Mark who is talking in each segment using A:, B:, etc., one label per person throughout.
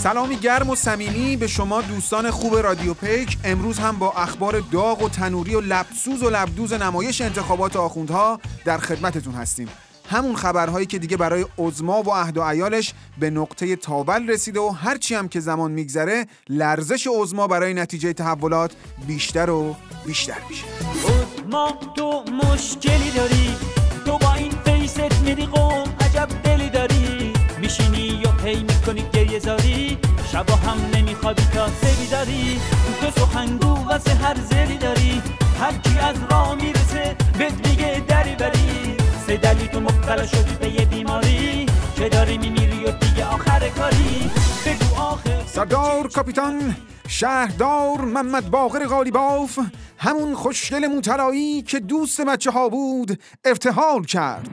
A: سلامی گرم و صمیمی به شما دوستان خوب رادیو پیک. امروز هم با اخبار داغ و تنوری و لبسوز و لبدوز نمایش انتخابات آخوندها در خدمتتون هستیم. همون خبرهایی که دیگه برای عظما و عهد و عیالش به نقطه تاول رسیده و هرچی هم که زمان میگذره لرزش عظما برای نتیجه تحولات بیشتر و بیشتر میشه.
B: عظما تو مشکلی داری، تو با این فیست میری قوم عجب دلی داری، میشینی یا پی میکنی گریه زاری، شبا هم نمیخوابی تا سری داری، تو سخنگو واسه هر زری داری، هر کی از راه میرسه بهت میگه دری بری، دلی تو مبتلا شدی به یه بیماری که داری میمیری و دیگه آخر کاری، بگو آخر.
A: سردار کاپیتان شهردار محمد باقر قالیباف، همون خوشگل موتلایی که دوست بچه ها بود، ارتحال کرد.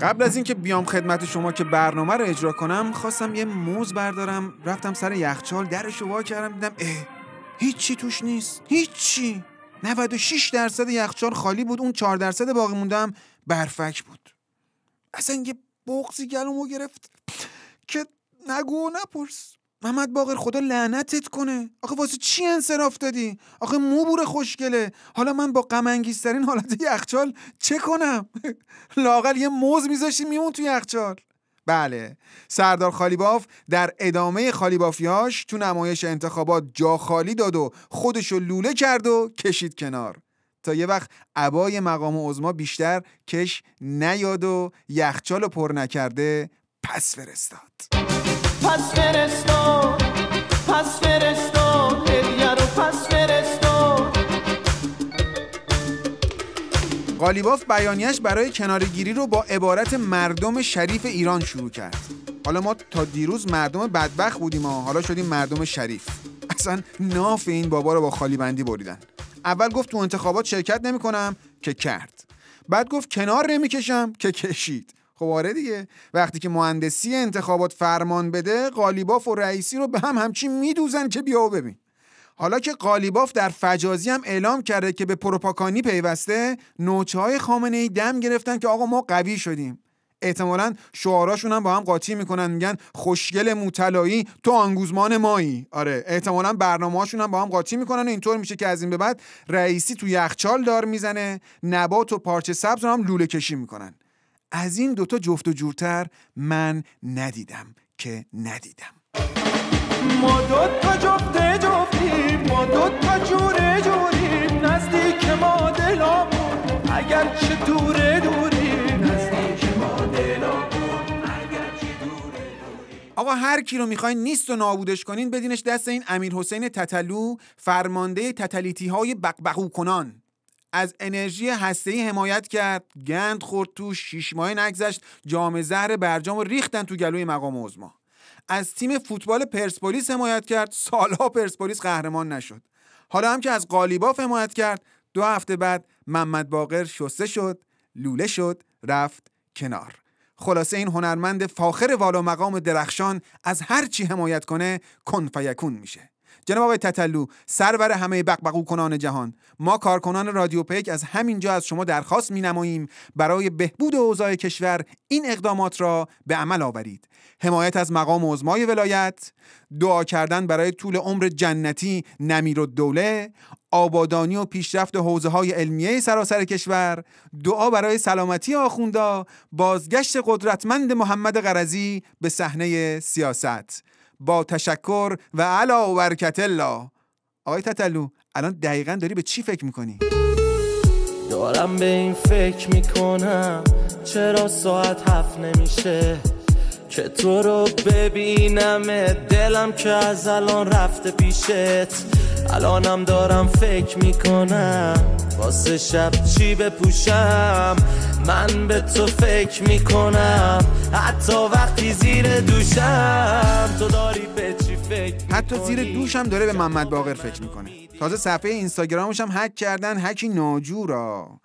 A: قبل از اینکه بیام خدمت شما که برنامه رو اجرا کنم خواستم یه موز بردارم، رفتم سر یخچال درشو وا کردم، دیدم هیچی توش نیست، هیچی. 96% یخچال خالی بود، اون 4% باقی موندم برفک بود. اصلا یه بغضی گلومو گرفت که نگو و نپرس. محمد باقر خدا لعنتت کنه، آخه واسه چی انصراف دادی؟ آخه موبور خوشگله، حالا من با غم انگیزترین حالت یخچال چه کنم؟ لااقل یه موز میذاشتی میمون تو یخچال. بله، سردار قالیباف در ادامه قالیبافیاش تو نمایش انتخابات جا خالی داد و خودشو لوله کرد و کشید کنار تا یه وقت عبای مقام عظما بیشتر کش نیاد و یخچالو پر نکرده پس فرستاد.
C: پس فرستاد، پس فرستاد، هدیه رو پس فرستاد.
A: قالیباف بیانیه‌اش برای کناره‌گیری رو با عبارت مردم شریف ایران شروع کرد. حالا ما تا دیروز مردم بدبخت بودیم و حالا شدیم مردم شریف. اصلا ناف این بابا رو با خالی بندی بریدن. اول گفت تو انتخابات شرکت نمی‌کنم که کرد. بعد گفت کنار نمی‌کشم که کشید. خب آره دیگه، وقتی که مهندسی انتخابات فرمان بده قالیباف و رئیسی رو به هم همچی میدوزن که بیا و ببین. حالا که قالیباف در فجازی هم اعلام کرده که به پروپاگاندی پیوسته، نوچه‌های خامنه‌ای دم گرفتن که آقا ما قوی شدیم. احتمالاً شعاراشون هم با هم قاطی میکنن، میگن خوشگل موتلایی تو آنگوزمان مایی. آره، احتمالاً برنامه‌هاشون هم با هم قاطی میکنن و اینطور میشه که از این به بعد رئیسی تو یخچال دار میزنه، نبات و پارچه سبز رو هم لوله کشی میکنن. از این دوتا جفت و جورتر من ندیدم که ندیدم.
C: ما دوتا جفت جفتیم، ما دوتا جوره جوریم، نزدیک ما دلامون اگرچه دوره دوریم، نزدیک ما دلامون اگرچه دوره دوریم.
A: آقا هر کی رو میخواین نیست و نابودش کنین بدینش دست این امیرحسین تتلو، فرمانده تتلیتی‌های بقبقو کنان. از انرژی هسته‌ای حمایت کرد، گند خورد توش، 6 ماه نگذشت جام زهر برجام رو ریختن تو گلوی مقام عظما. از تیم فوتبال پرسپولیس حمایت کرد، سالها پرسپولیس قهرمان نشد. حالا هم که از قالیباف حمایت کرد، 2 هفته بعد محمد باقر شسته شد، لوله شد، رفت کنار. خلاصه این هنرمند فاخر والا مقام درخشان از هر چی حمایت کنه کن فیکون میشه. جناب آقای تتلو، سرور همه بقبقو کنان جهان، ما کارکنان رادیو پیک از همینجا از شما درخواست می‌نماییم برای بهبود اوضاع کشور این اقدامات را به عمل آورید. حمایت از مقام عظمای ولایت، دعا کردن برای طول عمر جنتی نمیرالدوله، آبادانی و پیشرفت حوزه‌های علمیه سراسر کشور، دعا برای سلامتی آخوندا، بازگشت قدرتمند محمد غرضی به صحنه سیاست. با تشکر و علا و برکت الله. آقای تتلو، الان دقیقاً داری به چی فکر میکنی؟
C: دارم به این فکر میکنم چرا ساعت 7 نمیشه که تو رو ببینم، دلم که از الان رفته پیشت. الانم دارم فکر میکنم واسه شب چی بپوشم، من به تو فکر میکنم حتی وقتی زیر دوشم، تو داری به چی فکر میکنی؟
A: حتی زیر دوشم داره به محمد باقر فکر میکنه. تازه صفحه اینستاگرامش هم هک کردن، هکی ناجورا.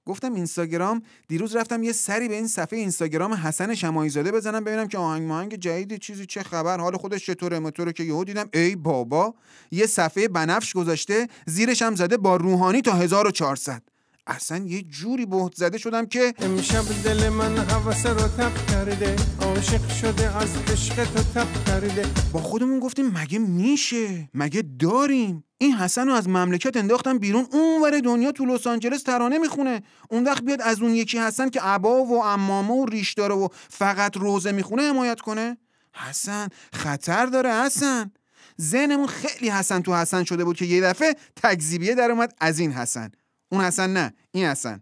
A: گفتم اینستاگرام، دیروز رفتم یه سری به این صفحه اینستاگرام حسن شماعی زاده بزنم ببینم که آهنگ جدید چیزی چه خبر، حال خودش چطوره موتوره، که یهو دیدم ای بابا یه صفحه بنفش گذاشته، زیرش هم زده با روحانی تا 1400. اصلا یه جوری بهت زده شدم که
D: امشب دل من هوس رو تب کرده، عاشق شده از عشق تو تب کرده.
A: با خودمون گفتیم مگه میشه؟ مگه داریم؟ این حسن رو از مملکت انداختن بیرون، اونور دنیا تو لس آنجلس ترانه میخونه. اون وقت بیاد از اون یکی حسن که عبا و عمامه و ریش داره و فقط روزه میخونه حمایت کنه؟ حسن خطر داره. حسن ذهنمون خیلی حسن تو حسن شده بود که یه دفعه تکذیبیه در اومد از این حسن. اون حسن نه، این حسن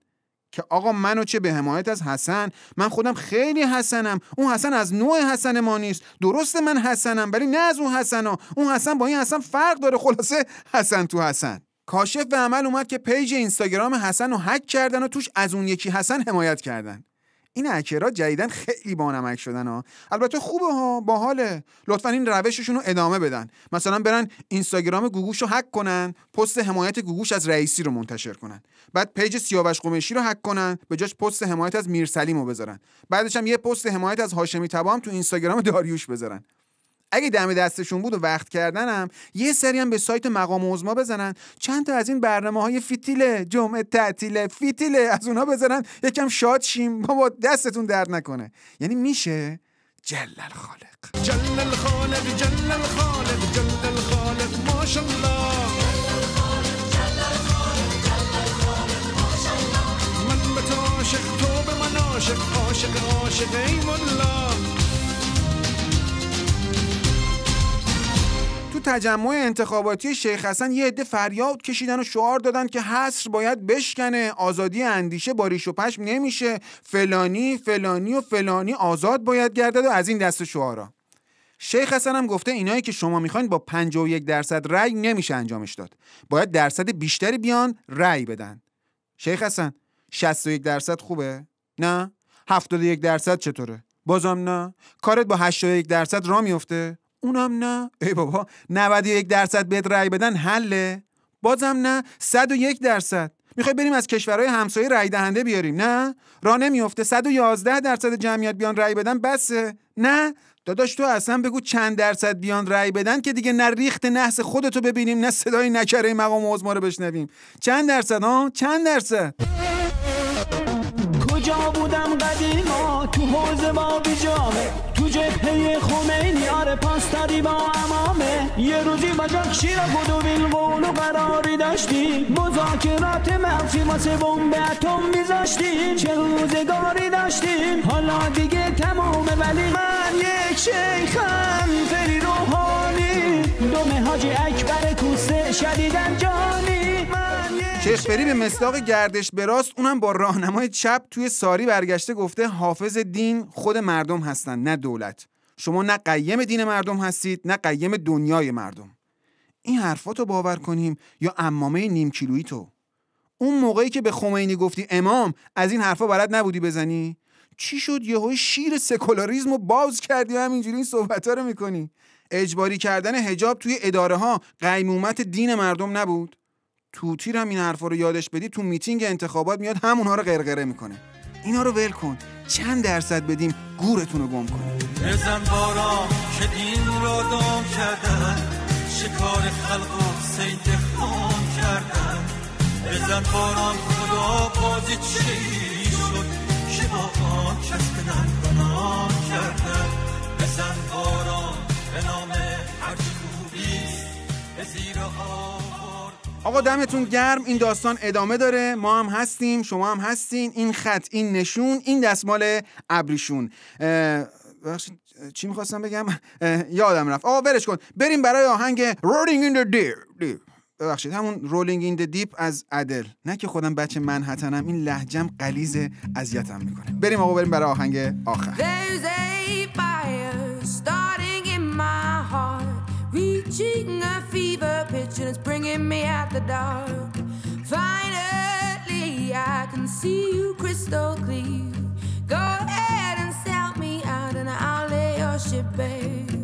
A: که آقا منو چه به حمایت از حسن، من خودم خیلی حسنم. اون حسن از نوع حسن ما نیست. درسته من حسنم ولی نه از اون حسنا. اون حسن با این حسن فرق داره. خلاصه حسن تو حسن. کاشف به عمل اومد که پیج اینستاگرام حسن رو هک کردن و توش از اون یکی حسن حمایت کردن. این هکرها جدیدن خیلی بانمک شدن ها. البته خوبه ها، باحاله. لطفا این روششون رو ادامه بدن. مثلا برن اینستاگرام گوگوش رو هک کنن، پست حمایت گوگوش از رئیسی رو منتشر کنن. بعد پیج سیاوش قمیشی رو هک کنن، به جاش پست حمایت از میرسلیم رو بذارن. بعدش هم یه پست حمایت از هاشمی تبا هم تو اینستاگرام داریوش بذارن. اگه دم دستشون بود و وقت کردنم یه سری هم به سایت مقام عظما بزنن، چند تا از این برنامه‌های فیتیله، جمعه تعطیله، فیتیله، از اونها بزنن، یکم شاد شیم. بابا دستتون درد نکنه. یعنی میشه. جل الخالق،
D: جل الخالق، جل الخالق، جل الخالق، ماشاءالله. من به تو عاشق، تو به من عاشق، عاشق عاشق ای مولا.
A: تو تجمع انتخاباتی شیخ حسن یه عده فریاد کشیدن و شعار دادن که حصر باید بشکنه، آزادی اندیشه با ریش و پشم نمیشه، فلانی فلانی و فلانی آزاد باید گردد و از این دست شعارا. شیخ حسن هم گفته اینایی که شما میخواین با 51% رأی نمیشه انجامش داد. باید درصد بیشتری بیان رأی بدن. شیخ حسن 61% خوبه؟ نه؟ 71% چطوره؟ بازم نه؟ کارت با 81% راه میفته؟ اونم نه. ای بابا 91% بهت رأی بدن حله؟ بازم نه. 101%. میخوای بریم از کشورهای همسایه رأی دهنده بیاریم؟ نه راه نمیفته. 111% جمعیت بیان رأی بدن بسه؟ نه داداش تو اصلا بگو چند درصد بیان رأی بدن که دیگه نه ریخت نحس خودتو ببینیم نه صدای نکره مقام عظما رو بشنویم. چند درصد ها؟ چند درصد؟
B: کجا بودم قدیما تو حوض ما بیجامه، تو جبهه خمینی آره پاسداری با امامه. یه روزی با جاکشی را بود و بیلقول و قراری داشتیم، مذاکرات مخفی واسه بمب اتم میذاشتیم. چه روزگاری داشتیم حالا دیگه تمومه، ولی من یک شیخم فری روحانی، دومه حاجی اکبر کوسه شدیدن جانی.
A: شیخ فری به مصداق گردش به راست، اونم با راهنمای چپ توی ساری برگشته گفته حافظ دین خود مردم هستن نه دولت. شما نه قیم دین مردم هستید نه قیم دنیای مردم. این حرفاتو باور کنیم یا عمامه نیم کیلویی تو؟ اون موقعی که به خمینی گفتی امام از این حرفا بلد نبودی بزنی؟ چی شد یهو شیر سکولاریسمو باز کردی و همینجوری این صحبتا رو میکنی؟ اجباری کردن حجاب توی اداره ها قیمومت دین مردم نبود؟ توتیر هم این حرفا رو یادش بدی تو میتینگ انتخابات میاد همونها رو غرغره میکنه. اینا رو ول کن. چند درصد بدیم گورتون رو گم کنه.
E: بزن بارا که دین را دام کردن، شکار خلق و سید خام کردن. بزن باران خدا بازی چی شد که با آن کس بدن گناه کردن. بزن باران به نام هر خوبیست به زیر آورد.
A: آقا دمتون گرم. این داستان ادامه داره. ما هم هستیم، شما هم هستین. این خط، این نشون، این دستمال ابریشون. چی میخواستم بگم؟ یادم رفت. آقا ولش کن. بریم برای آهنگ Rolling in the Deep. ببخشید همون Rolling in the Deep از ادل. نه که خودم بچه منهتنم، این لهجم غلیظ اذیتم میکنه. بریم آقا، بریم برای آهنگ آخر.
F: There's a fire starting in my heart, reaching a fever pitch and it's bringing me out the dark. Finally I can see you crystal clear. Go ahead and sell me out and I'll lay your ship bare.